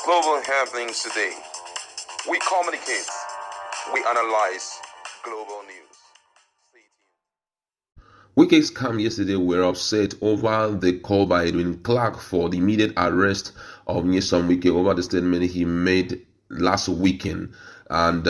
Global happenings today. We communicate. We analyze global news. Stay tuned. Wike's camp yesterday were upset over the call by Edwin Clark for the immediate arrest of Nyesom Wike over the statement he made last weekend. And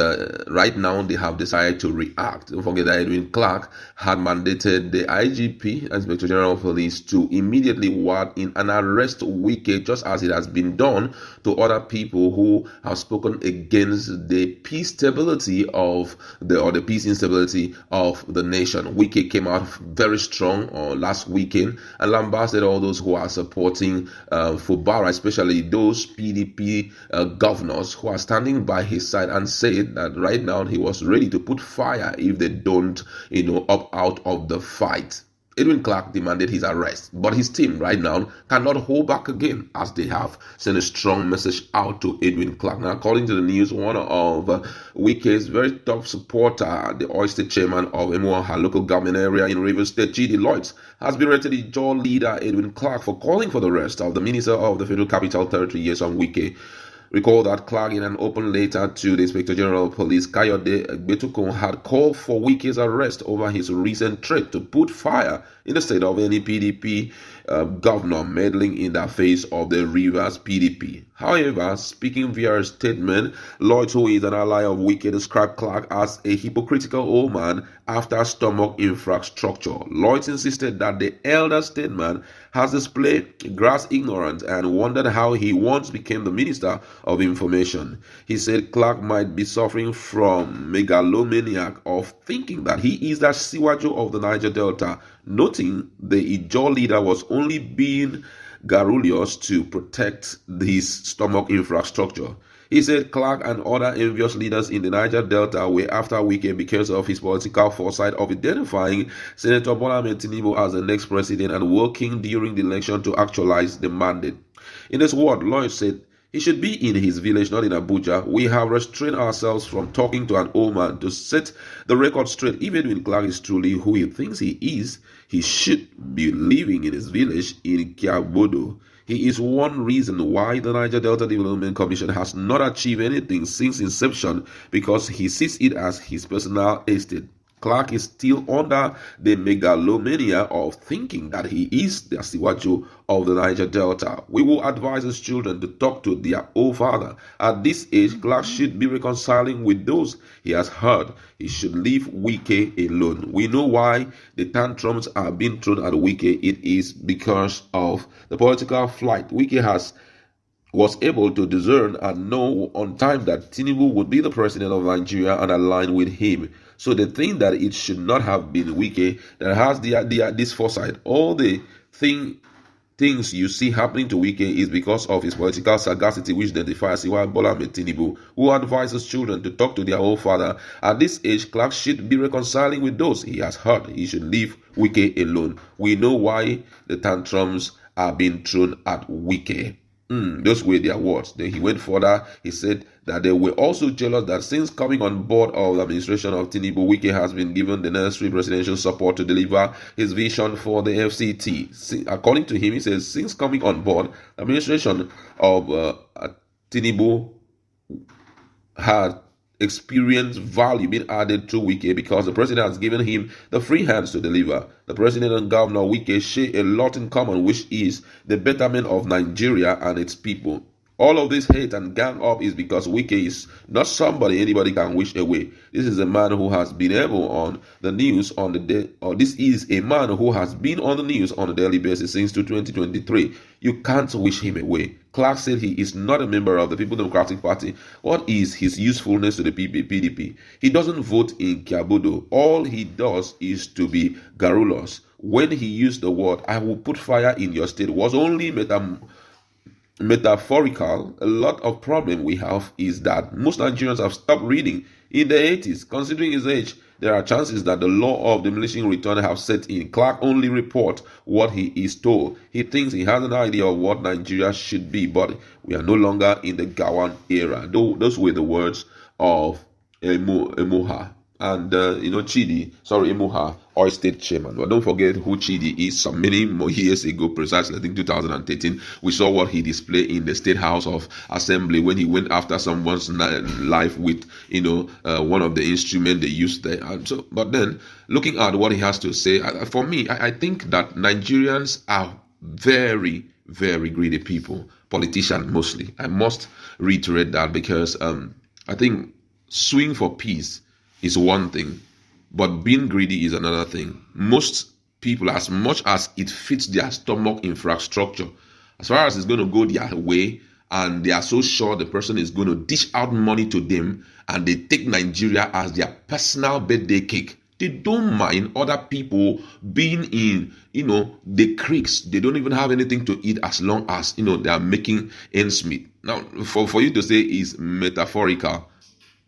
right now they have decided to react. Don't forget that Edwin Clark had mandated the IGP, Inspector General of Police, to immediately ward in and arrest Wike, just as it has been done to other people who have spoken against the peace stability of the peace instability of the nation. Wike came out very strong last weekend and lambasted all those who are supporting Fubara, especially those PDP governors who are standing by his side, and said that right now he was ready to put fire if they don't, opt out of the fight. Edwin Clark demanded his arrest, but his team right now cannot hold back again, as they have sent a strong message out to Edwin Clark. Now, according to the news, one of Wike's very top supporter, the Oyster chairman of Emuaha local government area in Rivers State, G.D. Lloyds, has been rated the jaw leader Edwin Clark for calling for the arrest of the Minister of the Federal Capital Territory, Nyesom Wike. Recall that Clark, in an open letter to the Inspector General of Police, Kayode Egbetukun, had called for Wike's arrest over his recent threat to put fire in the state of any PDP governor meddling in the face of the Rivers PDP. However, speaking via a statement, Lloyd, who is an ally of Wike, described Clark as a hypocritical old man after stomach infrastructure. Lloyd insisted that the elder statesman has displayed grass ignorance and wondered how he once became the Minister of Information. He said Clark might be suffering from megalomaniac of thinking that he is the Siwaju of the Niger Delta, noting the Ijaw leader was only being garrulous to protect his stomach infrastructure. He said Clark and other envious leaders in the Niger Delta were after Wike because of his political foresight of identifying Senator Bola Ahmed Tinubu as the next president and working during the election to actualize the mandate. In his word, Lloyd said he should be in his village, not in Abuja. We have restrained ourselves from talking to an old man. To set the record straight, if Edwin Clark is truly who he thinks he is, he should be living in his village in Kiabodo. He is one reason why the Niger Delta Development Commission has not achieved anything since inception, because he sees it as his personal estate. Clark is still under the megalomania of thinking that he is the Asiwaju of the Niger Delta. We will advise his children to talk to their old father. At this age, Clark should be reconciling with those he has hurt. He should leave Wike alone. We know why the tantrums are being thrown at Wike. It is because of the political flight. Wike was able to discern and know on time that Tinubu would be the president of Nigeria and align with him. So they think that it should not have been Wike that has this foresight. All the things you see happening to Wike is because of his political sagacity, which identifies Bola Ahmed Tinubu, who advises children to talk to their old father. At this age, Clark should be reconciling with those he has hurt. He should leave Wike alone. We know why the tantrums are being thrown at Wike. Those were their words. Then he went further. He said that they were also jealous that since coming on board of the administration of Tinubu, Wike has been given the necessary presidential support to deliver his vision for the FCT. According to him, he says, since coming on board, the administration of Tinubu had experienced value being added to Wike because the president has given him the free hands to deliver. The president and Governor Wike share a lot in common, which is the betterment of Nigeria and its people. All of this hate and gang up is because Wike is not somebody anybody can wish away. This is a man who has been able on the news on the day, or this is a man who has been on the news on a daily basis since 2023. You can't wish him away. Clark said he is not a member of the People Democratic Party. What is his usefulness to the PDP? He doesn't vote in Kiabodo. All he does is to be garrulous. When he used the word, I will put fire in your state, was only metaphorical. A lot of problem we have is that most Nigerians have stopped reading in the 80s. Considering his age, there are chances that the law of diminishing return have set in. Clark only reports what he is told. He thinks he has an idea of what Nigeria should be, but we are no longer in the Gawan era. Those were the words of Emoha. and Imuha, oil state chairman. But don't forget who Chidi is. Some many more years ago, precisely I think 2013, we saw what he displayed in the State House of Assembly when he went after someone's life with one of the instruments they used there. And so, but then looking at what he has to say, for me, I think that Nigerians are very, very greedy people, politicians mostly. I must reiterate that because I think suing for peace is one thing, but being greedy is another thing. Most people, as much as it fits their stomach infrastructure, as far as it's going to go their way, and they are so sure the person is going to dish out money to them, and they take Nigeria as their personal birthday cake. They don't mind other people being in, the creeks. They don't even have anything to eat as long as, they are making ends meet. Now, for you to say is metaphorical,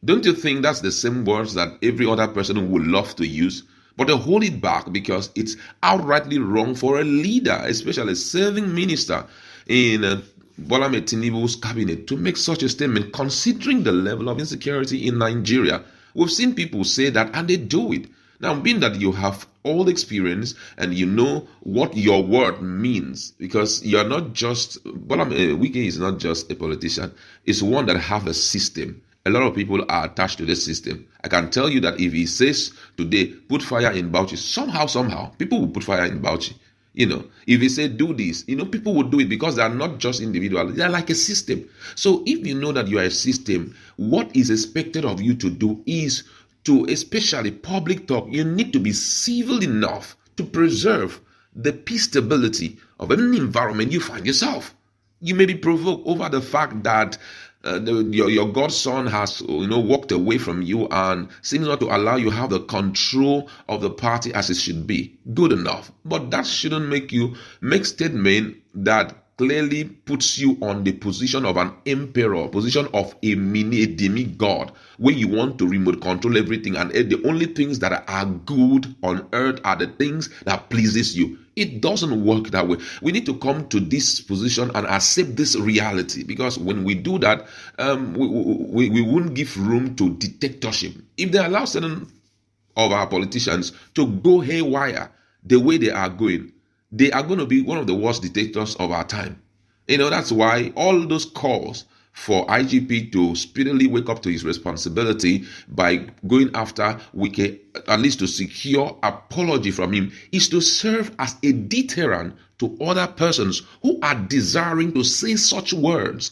don't you think that's the same words that every other person would love to use? But they hold it back because it's outrightly wrong for a leader, especially a serving minister in Bola Ahmed Tinubu's cabinet, to make such a statement, considering the level of insecurity in Nigeria. We've seen people say that, and they do it. Now, being that you have all the experience and you know what your word means, because you're not just, Wike is not just a politician, it's one that have a system. A lot of people are attached to this system. I can tell you that if he says today, put fire in Bauchi, somehow, people will put fire in Bauchi. If he say do this, people will do it because they are not just individuals. They are like a system. So if you know that you are a system, what is expected of you to do is to, especially public talk, you need to be civil enough to preserve the peace stability of any environment you find yourself. You may be provoked over the fact that your godson has walked away from you and seems not to allow you have the control of the party as it should be. Good enough. But that shouldn't make you make statement that clearly puts you on the position of an emperor, position of a demigod, where you want to remote control everything, and the only things that are good on earth are the things that pleases you. It doesn't work that way. We need to come to this position and accept this reality, because when we do that, we won't give room to dictatorship. If they allow certain of our politicians to go haywire the way they are going, they are going to be one of the worst dictators of our time. That's why all those calls for IGP to speedily wake up to his responsibility by going after Wike, at least to secure apology from him, is to serve as a deterrent to other persons who are desiring to say such words.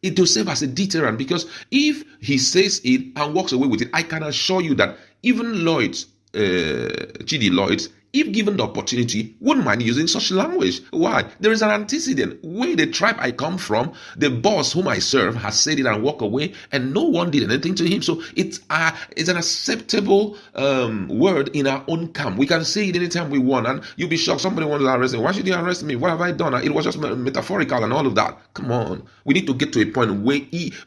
It will serve as a deterrent, because if he says it and walks away with it, I can assure you that even Chidi Lloyds, if given the opportunity, wouldn't mind using such language. Why? There is an antecedent. Where the tribe I come from, the boss whom I serve has said it and walked away, and no one did anything to him. So it's an acceptable word in our own camp. We can say it anytime we want, and you'll be shocked. Somebody wants to arrest me. Why should you arrest me? What have I done? It was just metaphorical and all of that. Come on. We need to get to a point where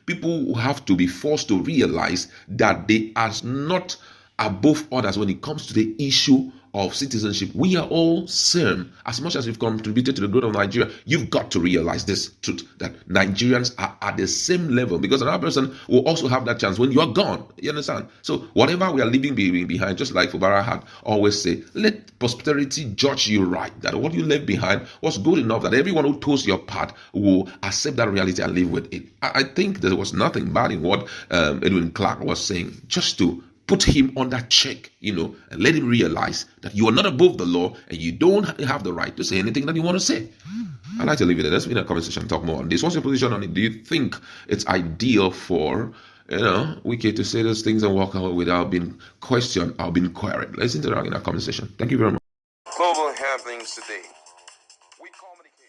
people have to be forced to realize that they are not above others when it comes to the issue of citizenship. We are all same. As much as you've contributed to the growth of Nigeria, you've got to realize this truth, that Nigerians are at the same level, because another person will also have that chance when you are gone. You understand? So whatever we are leaving behind, just like Fubara had always said, let posterity judge you right, that what you left behind was good enough that everyone who toes your path will accept that reality and live with it. I think there was nothing bad in what Edwin Clark was saying, just to put him under check, and let him realize that you are not above the law and you don't have the right to say anything that you want to say. I'd like to leave it there. Let's be in a conversation, talk more on this. What's your position on it? Do you think it's ideal for, Wike to say those things and walk away without being questioned or being queried? Let's interact in our conversation. Thank you very much. Global happenings today. We communicate.